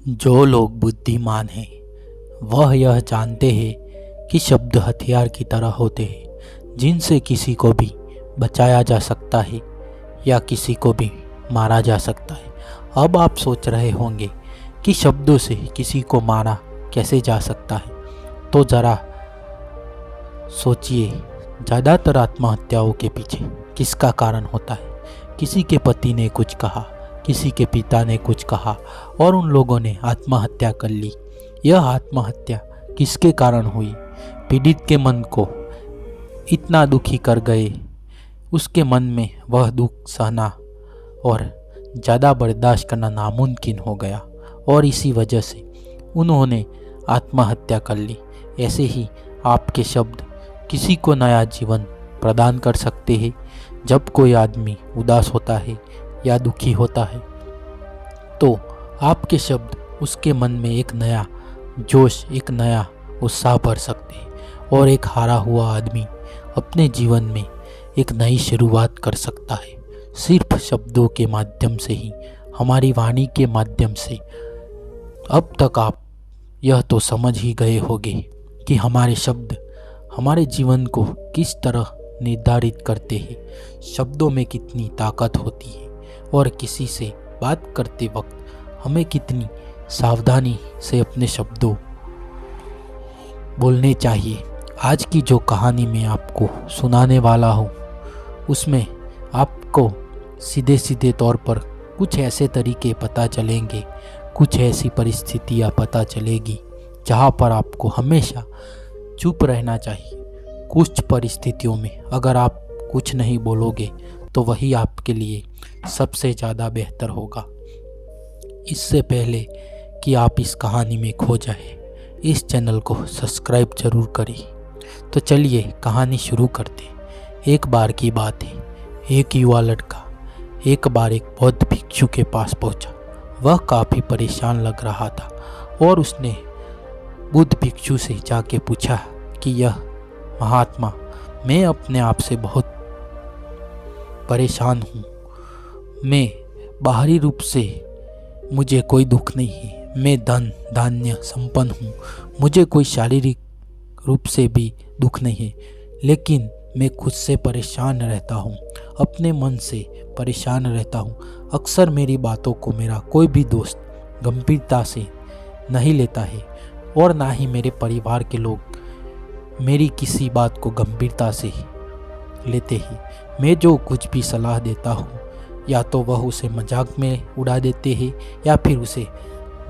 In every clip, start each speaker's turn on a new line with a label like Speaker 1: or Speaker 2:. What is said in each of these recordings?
Speaker 1: जो लोग बुद्धिमान हैं वह यह जानते हैं कि शब्द हथियार की तरह होते हैं जिनसे किसी को भी बचाया जा सकता है या किसी को भी मारा जा सकता है। अब आप सोच रहे होंगे कि शब्दों से किसी को मारा कैसे जा सकता है, तो ज़रा सोचिए, ज़्यादातर आत्महत्याओं के पीछे किसका कारण होता है? किसी के पति ने कुछ कहा, किसी के पिता ने कुछ कहा और उन लोगों ने आत्महत्या कर ली। यह आत्महत्या किसके कारण हुई? पीड़ित के मन को इतना दुखी कर गए, उसके मन में वह दुख सहना और ज़्यादा बर्दाश्त करना नामुमकिन हो गया और इसी वजह से उन्होंने आत्महत्या कर ली। ऐसे ही आपके शब्द किसी को नया जीवन प्रदान कर सकते हैं। जब कोई आदमी उदास होता है या दुखी होता है तो आपके शब्द उसके मन में एक नया जोश, एक नया उत्साह भर सकते हैं और एक हारा हुआ आदमी अपने जीवन में एक नई शुरुआत कर सकता है। सिर्फ शब्दों के माध्यम से ही, हमारी वाणी के माध्यम से। अब तक आप यह तो समझ ही गए होंगे कि हमारे शब्द हमारे जीवन को किस तरह निर्धारित करते हैं, शब्दों में कितनी ताकत होती है और किसी से बात करते वक्त हमें कितनी सावधानी से अपने शब्दों बोलने चाहिए। आज की जो कहानी मैं आपको सुनाने वाला हूँ उसमें आपको सीधे सीधे तौर पर कुछ ऐसे तरीके पता चलेंगे, कुछ ऐसी परिस्थितियाँ पता चलेगी जहाँ पर आपको हमेशा चुप रहना चाहिए। कुछ परिस्थितियों में अगर आप कुछ नहीं बोलोगे तो वही आपके लिए सबसे ज़्यादा बेहतर होगा। इससे पहले कि आप इस कहानी में खो जाए, इस चैनल को सब्सक्राइब जरूर करें। तो चलिए कहानी शुरू करते हैं। एक बार की बात है, एक युवा लड़का एक बार एक बौद्ध भिक्षु के पास पहुंचा। वह काफ़ी परेशान लग रहा था और उसने बुद्ध भिक्षु से जाके पूछा कि यह महात्मा, मैं अपने आप से बहुत परेशान हूँ। मैं बाहरी रूप से मुझे कोई दुख नहीं है, मैं धन धान्य संपन्न हूँ, मुझे कोई शारीरिक रूप से भी दुख नहीं है, लेकिन मैं खुद से परेशान रहता हूँ, अपने मन से परेशान रहता हूँ। अक्सर मेरी बातों को मेरा कोई भी दोस्त गंभीरता से नहीं लेता है और ना ही मेरे परिवार के लोग मेरी किसी बात को गंभीरता से लेते हैं। मैं जो कुछ भी सलाह देता हूँ या तो वह उसे मजाक में उड़ा देते हैं या फिर उसे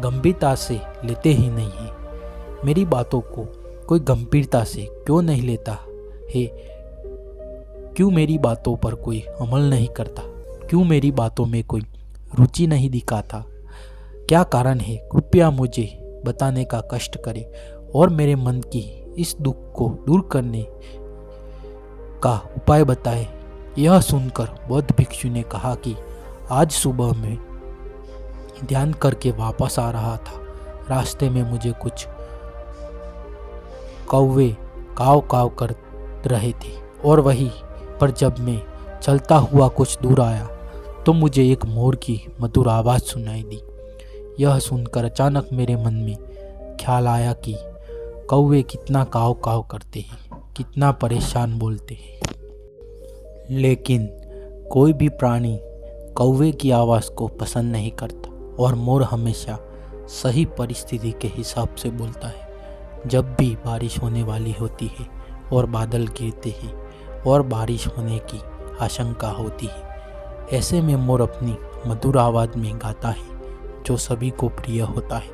Speaker 1: गंभीरता से लेते ही नहीं है। मेरी बातों को कोई गंभीरता से क्यों नहीं लेता है? क्यों मेरी बातों पर कोई अमल नहीं करता? क्यों मेरी बातों में कोई रुचि नहीं दिखाता? क्या कारण है? कृपया मुझे बताने का कष्ट करें और मेरे मन की इस दुख को दूर करने का उपाय बताएं। यह सुनकर बौद्ध भिक्षु ने कहा कि आज सुबह मैं ध्यान करके वापस आ रहा था। रास्ते में मुझे कुछ कौवे काव काव कर रहे थे और वहीं पर जब मैं चलता हुआ कुछ दूर आया तो मुझे एक मोर की मधुर आवाज़ सुनाई दी। यह सुनकर अचानक मेरे मन में ख्याल आया कि कौवे कितना काव काव करते हैं, कितना परेशान बोलते हैं, लेकिन कोई भी प्राणी कौवे की आवाज़ को पसंद नहीं करता और मोर हमेशा सही परिस्थिति के हिसाब से बोलता है। जब भी बारिश होने वाली होती है और बादल गिरते हैं और बारिश होने की आशंका होती है, ऐसे में मोर अपनी मधुर आवाज़ में गाता है जो सभी को प्रिय होता है,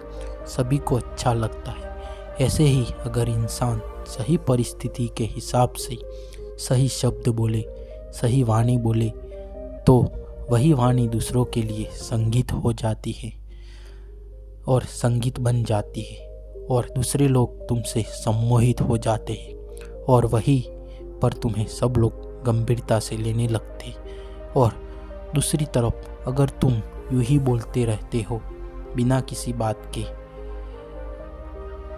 Speaker 1: सभी को अच्छा लगता है। ऐसे ही अगर इंसान सही परिस्थिति के हिसाब से सही शब्द बोले, सही वाणी बोले, तो वही वाणी दूसरों के लिए संगीत हो जाती है और संगीत बन जाती है और दूसरे लोग तुमसे सम्मोहित हो जाते हैं और वही पर तुम्हें सब लोग गंभीरता से लेने लगते। और दूसरी तरफ अगर तुम यूं ही बोलते रहते हो, बिना किसी बात के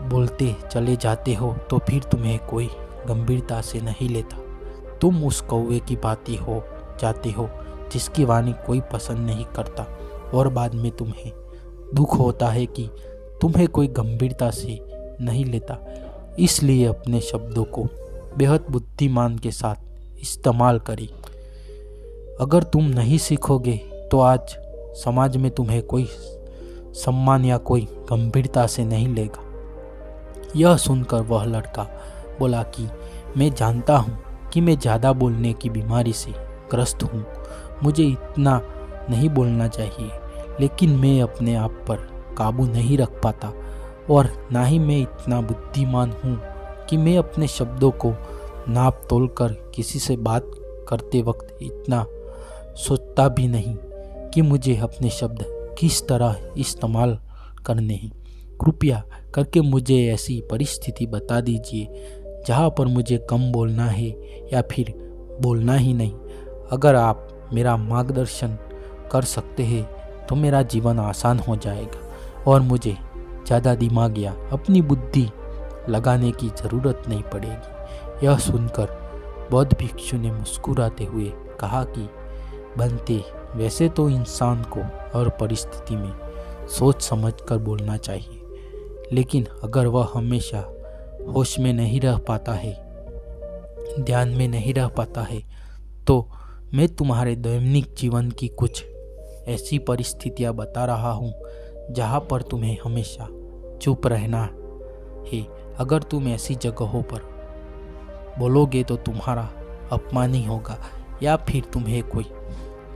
Speaker 1: बोलते चले जाते हो, तो फिर तुम्हें कोई गंभीरता से नहीं लेता। तुम उस कौवे की भांति हो जाते हो जिसकी वाणी कोई पसंद नहीं करता और बाद में तुम्हें दुख होता है कि तुम्हें कोई गंभीरता से नहीं लेता। इसलिए अपने शब्दों को बेहद बुद्धिमान के साथ इस्तेमाल करें। अगर तुम नहीं सीखोगे तो आज समाज में तुम्हें कोई सम्मान या कोई गंभीरता से नहीं लेगा। यह सुनकर वह लड़का बोला कि मैं जानता हूँ कि मैं ज़्यादा बोलने की बीमारी से ग्रस्त हूँ, मुझे इतना नहीं बोलना चाहिए, लेकिन मैं अपने आप पर काबू नहीं रख पाता और ना ही मैं इतना बुद्धिमान हूँ कि मैं अपने शब्दों को नाप तोल कर किसी से बात करते वक्त इतना सोचता भी नहीं कि मुझे अपने शब्द किस तरह इस्तेमाल करने हैं। कृपया करके मुझे ऐसी परिस्थिति बता दीजिए जहाँ पर मुझे कम बोलना है या फिर बोलना ही नहीं। अगर आप मेरा मार्गदर्शन कर सकते हैं तो मेरा जीवन आसान हो जाएगा और मुझे ज़्यादा दिमाग या अपनी बुद्धि लगाने की ज़रूरत नहीं पड़ेगी। यह सुनकर बौद्ध भिक्षु ने मुस्कुराते हुए कहा कि बनते, वैसे तो इंसान को हर परिस्थिति में सोच समझ कर बोलना चाहिए, लेकिन अगर वह हमेशा होश में नहीं रह पाता है, ध्यान में नहीं रह पाता है, तो मैं तुम्हारे दैनिक जीवन की कुछ ऐसी परिस्थितियाँ बता रहा हूँ जहाँ पर तुम्हें हमेशा चुप रहना है। अगर तुम ऐसी जगहों पर बोलोगे तो तुम्हारा अपमान ही होगा या फिर तुम्हें कोई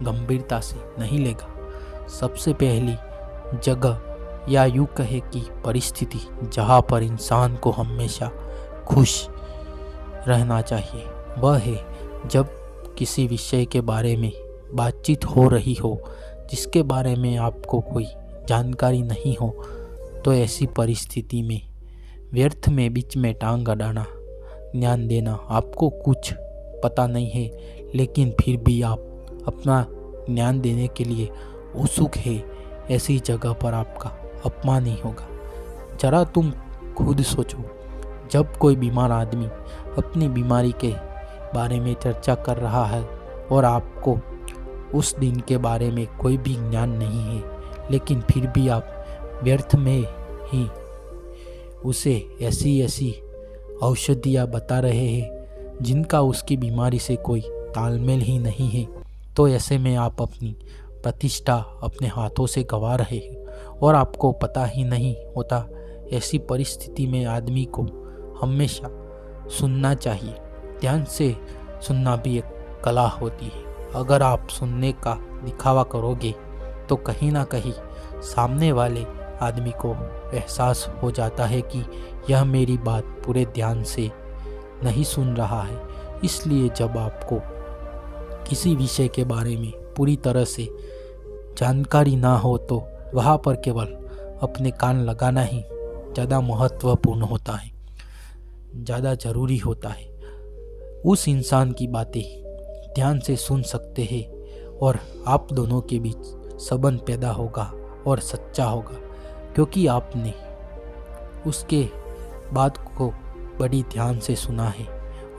Speaker 1: गंभीरता से नहीं लेगा। सबसे पहली जगह या यूँ कहे कि परिस्थिति जहाँ पर इंसान को हमेशा खुश रहना चाहिए, वह है जब किसी विषय के बारे में बातचीत हो रही हो जिसके बारे में आपको कोई जानकारी नहीं हो। तो ऐसी परिस्थिति में व्यर्थ में बीच में टांग अड़ाना, ज्ञान देना, आपको कुछ पता नहीं है लेकिन फिर भी आप अपना ज्ञान देने के लिए उत्सुक है, ऐसी जगह पर आपका अपमान ही होगा। जरा तुम खुद सोचो, जब कोई बीमार आदमी अपनी बीमारी के बारे में चर्चा कर रहा है और आपको उस दिन के बारे में कोई भी ज्ञान नहीं है, लेकिन फिर भी आप व्यर्थ में ही उसे ऐसी औषधियाँ बता रहे हैं जिनका उसकी बीमारी से कोई तालमेल ही नहीं है, तो ऐसे में आप अपनी प्रतिष्ठा अपने हाथों से गंवा रहे हैं और आपको पता ही नहीं होता। ऐसी परिस्थिति में आदमी को हमेशा सुनना चाहिए। ध्यान से सुनना भी एक कला होती है। अगर आप सुनने का दिखावा करोगे तो कहीं ना कहीं सामने वाले आदमी को एहसास हो जाता है कि यह मेरी बात पूरे ध्यान से नहीं सुन रहा है। इसलिए जब आपको किसी विषय के बारे में पूरी तरह से जानकारी ना हो तो वहाँ पर केवल अपने कान लगाना ही ज़्यादा महत्वपूर्ण होता है, ज़्यादा ज़रूरी होता है। उस इंसान की बातें ध्यान से सुन सकते हैं और आप दोनों के बीच संबंध पैदा होगा और सच्चा होगा, क्योंकि आपने उसके बात को बड़ी ध्यान से सुना है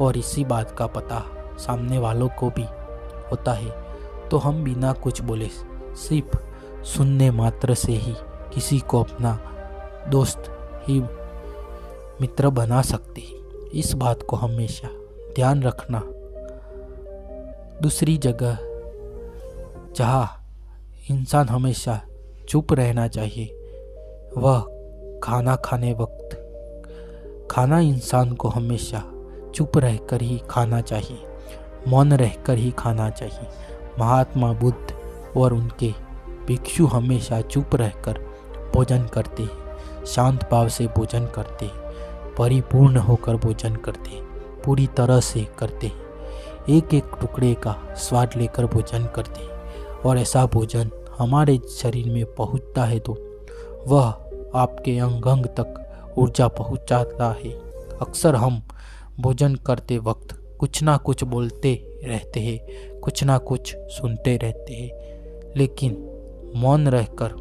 Speaker 1: और इसी बात का पता सामने वालों को भी होता है। तो हम बिना कुछ बोले सिर्फ सुनने मात्र से ही किसी को अपना दोस्त ही मित्र बना सकते हैं। इस बात को हमेशा ध्यान रखना। दूसरी जगह जहाँ इंसान हमेशा चुप रहना चाहिए वह खाना खाने वक्त। खाना इंसान को हमेशा चुप रहकर ही खाना चाहिए, मौन रहकर ही खाना चाहिए। महात्मा बुद्ध और उनके भिक्षु हमेशा चुप रहकर भोजन करते हैं, शांत भाव से भोजन करते हैं, परिपूर्ण होकर भोजन करते हैं, पूरी तरह से करते हैं, एक एक टुकड़े का स्वाद लेकर भोजन करते हैं। और ऐसा भोजन हमारे शरीर में पहुंचता है तो वह आपके अंग अंग तक ऊर्जा पहुंचाता है। अक्सर हम भोजन करते वक्त कुछ ना कुछ बोलते रहते हैं, कुछ ना कुछ सुनते रहते हैं, लेकिन मौन रहकर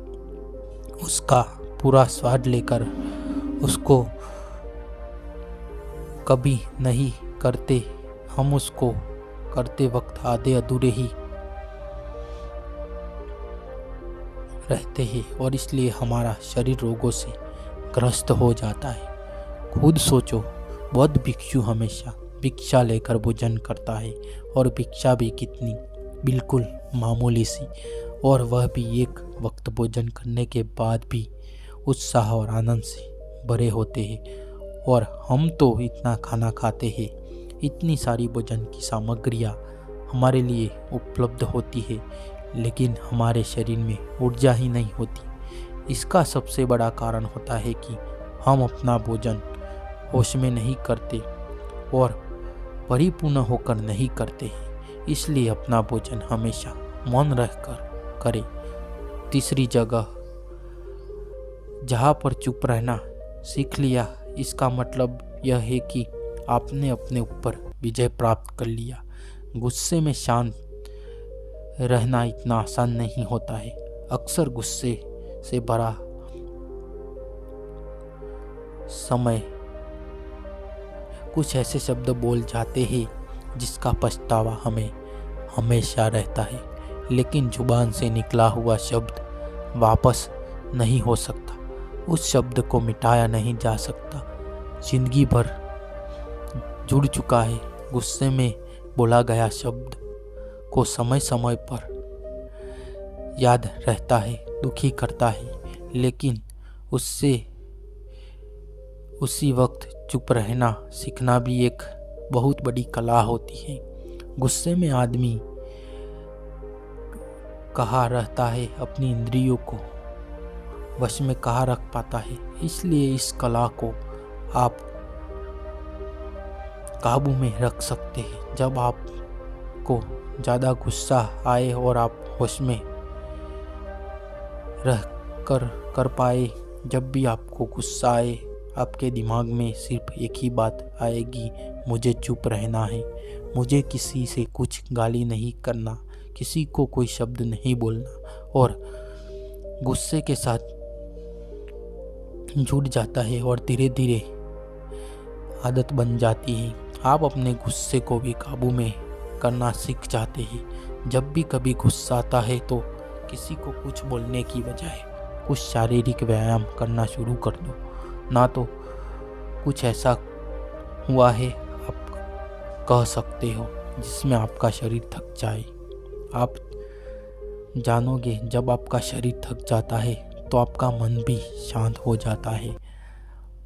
Speaker 1: उसका पूरा स्वाद लेकर उसको कभी नहीं करते। हम उसको करते वक्त आधे अधूरे ही रहते हैं और इसलिए हमारा शरीर रोगों से ग्रस्त हो जाता है। खुद सोचो, बौद्ध भिक्षु हमेशा भिक्षा लेकर भोजन करता है और भिक्षा भी कितनी बिल्कुल मामूली सी, और वह भी एक वक्त भोजन करने के बाद भी उत्साह और आनंद से भरे होते हैं। और हम तो इतना खाना खाते हैं, इतनी सारी भोजन की सामग्रियाँ हमारे लिए उपलब्ध होती है, लेकिन हमारे शरीर में ऊर्जा ही नहीं होती। इसका सबसे बड़ा कारण होता है कि हम अपना भोजन होश में नहीं करते और परिपूर्ण होकर नहीं करते हैं। इसलिए अपना भोजन हमेशा मौन रहकर करें। तीसरी जगह, जहाँ पर चुप रहना सीख लिया, इसका मतलब यह है कि आपने अपने ऊपर विजय प्राप्त कर लिया। गुस्से में शांत रहना इतना आसान नहीं होता है। अक्सर गुस्से से भरा समय कुछ ऐसे शब्द बोल जाते हैं जिसका पछतावा हमें हमेशा रहता है, लेकिन जुबान से निकला हुआ शब्द वापस नहीं हो सकता। उस शब्द को मिटाया नहीं जा सकता, जिंदगी भर जुड़ चुका है। गुस्से में बोला गया शब्द को समय समय पर याद रहता है, दुखी करता है, लेकिन उससे उसी वक्त चुप रहना सीखना भी एक बहुत बड़ी कला होती है। गुस्से में आदमी कहाँ रहता है, अपनी इंद्रियों को वश में कहाँ रख पाता है। इसलिए इस कला को आप काबू में रख सकते हैं। जब आपको ज़्यादा गुस्सा आए और आप होश में रह कर पाए, जब भी आपको गुस्सा आए, आपके दिमाग में सिर्फ एक ही बात आएगी, मुझे चुप रहना है, मुझे किसी से कुछ गाली नहीं करना, किसी को कोई शब्द नहीं बोलना, और गुस्से के साथ जुड़ जाता है और धीरे धीरे आदत बन जाती है। आप अपने गुस्से को भी काबू में करना सीख जाते हैं। जब भी कभी गुस्सा आता है तो किसी को कुछ बोलने की बजाय कुछ शारीरिक व्यायाम करना शुरू कर दो। ना तो कुछ ऐसा हुआ है आप कह सकते हो जिसमें आपका शरीर थक जाए। आप जानोगे जब आपका शरीर थक जाता है तो आपका मन भी शांत हो जाता है।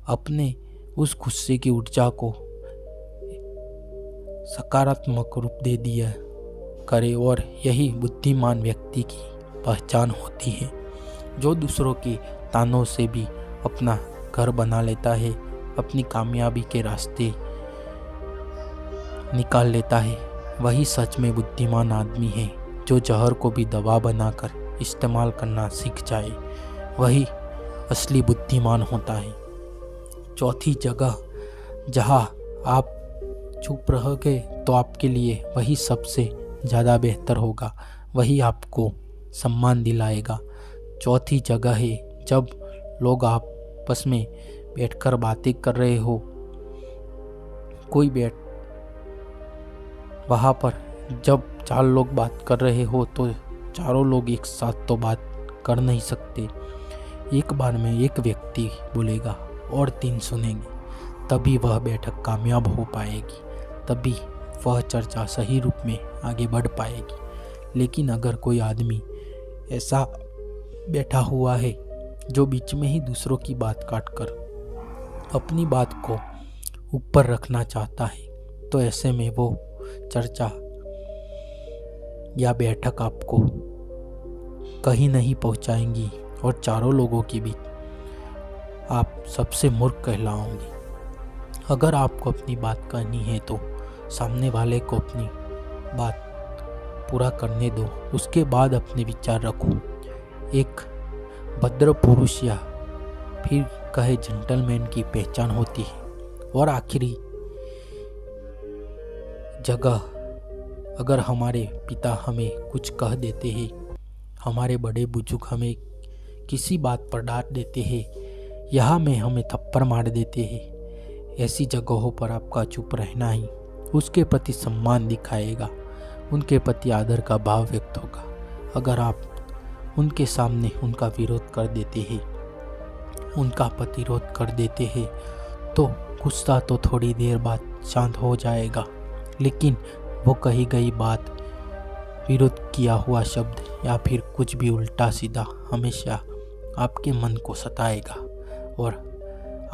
Speaker 1: अपने उस गुस्से की ऊर्जा को सकारात्मक रूप दे दिया करे, और यही बुद्धिमान व्यक्ति की पहचान होती है, जो दूसरों के तानों से भी अपना घर बना लेता है, अपनी कामयाबी के रास्ते निकाल लेता है। वही सच में बुद्धिमान आदमी है, जो जहर को भी दवा बनाकर इस्तेमाल करना सीख जाए, वही असली बुद्धिमान होता है। चौथी जगह, जहाँ आप चुप रह गए तो आपके लिए वही सबसे ज़्यादा बेहतर होगा, वही आपको सम्मान दिलाएगा। चौथी जगह है, जब लोग आपस में बैठकर बातें कर रहे हो, कोई वहाँ पर जब 4 लोग बात कर रहे हो तो चारों लोग एक साथ तो बात कर नहीं सकते। एक बार में एक व्यक्ति बोलेगा और 3 सुनेंगे, तभी वह बैठक कामयाब हो पाएगी, तभी वह चर्चा सही रूप में आगे बढ़ पाएगी। लेकिन अगर कोई आदमी ऐसा बैठा हुआ है जो बीच में ही दूसरों की बात काटकर अपनी बात को ऊपर रखना चाहता है, तो ऐसे में वो चर्चा या बैठक आपको कहीं नहीं पहुंचाएंगी और चारों लोगों के बीच आप सबसे मूर्ख कहलाओगे। अगर आपको अपनी बात कहनी है तो सामने वाले को अपनी बात पूरा करने दो, उसके बाद अपने विचार रखो। एक भद्र पुरुष या फिर कहे जेंटलमैन की पहचान होती है। और आखिरी जगह, अगर हमारे पिता हमें कुछ कह देते हैं, हमारे बड़े बुजुर्ग हमें किसी बात पर डांट देते हैं, यहाँ में हमें थप्पड़ मार देते हैं, ऐसी जगहों पर आपका चुप रहना ही उसके प्रति सम्मान दिखाएगा, उनके प्रति आदर का भाव व्यक्त होगा। अगर आप उनके सामने उनका विरोध कर देते हैं, उनका प्रतिरोध कर देते हैं, तो गुस्सा तो थोड़ी देर बाद शांत हो जाएगा, लेकिन वो कही गई बात, विरोध किया हुआ शब्द या फिर कुछ भी उल्टा सीधा हमेशा आपके मन को सताएगा और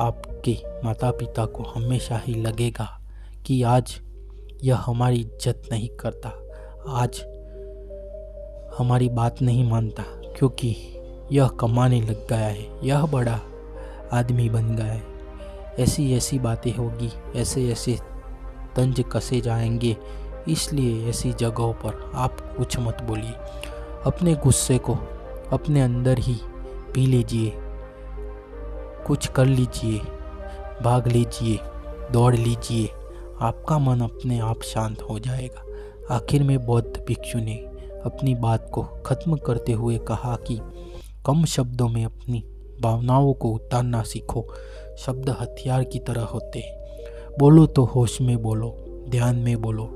Speaker 1: आपके माता पिता को हमेशा ही लगेगा कि आज यह हमारी इज्जत नहीं करता, आज हमारी बात नहीं मानता, क्योंकि यह कमाने लग गया है, यह बड़ा आदमी बन गया है। ऐसी ऐसी बातें होगी, ऐसे ऐसे तंज कसे जाएंगे। इसलिए ऐसी जगहों पर आप कुछ मत बोलिए, अपने गुस्से को अपने अंदर ही पी लीजिए, कुछ कर लीजिए, भाग लीजिए, दौड़ लीजिए, आपका मन अपने आप शांत हो जाएगा। आखिर में बौद्ध भिक्षु ने अपनी बात को ख़त्म करते हुए कहा कि कम शब्दों में अपनी भावनाओं को उतारना सीखो। शब्द हथियार की तरह होते हैं। बोलो तो होश में बोलो, ध्यान में बोलो।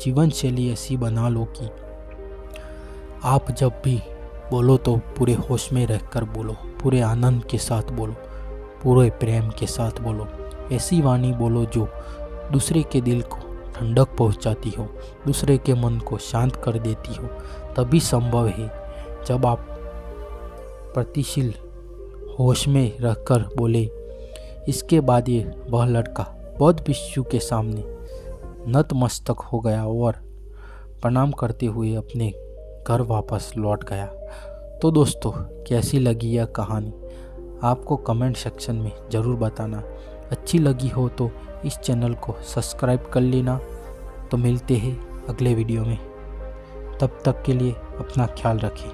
Speaker 1: जीवन शैली ऐसी बना लो कि आप जब भी बोलो तो पूरे होश में रहकर बोलो, पूरे आनंद के साथ बोलो, पूरे प्रेम के साथ बोलो। ऐसी वाणी बोलो जो दूसरे के दिल को ठंडक पहुंचाती हो, दूसरे के मन को शांत कर देती हो। तभी संभव है जब आप प्रतिशील होश में रहकर बोले। इसके बाद वह लड़का बौद्ध भिक्षु के सामने नतमस्तक हो गया और प्रणाम करते हुए अपने घर वापस लौट गया। तो दोस्तों, कैसी लगी यह कहानी आपको कमेंट सेक्शन में ज़रूर बताना। अच्छी लगी हो तो इस चैनल को सब्सक्राइब कर लेना। तो मिलते हैं अगले वीडियो में, तब तक के लिए अपना ख्याल रखें।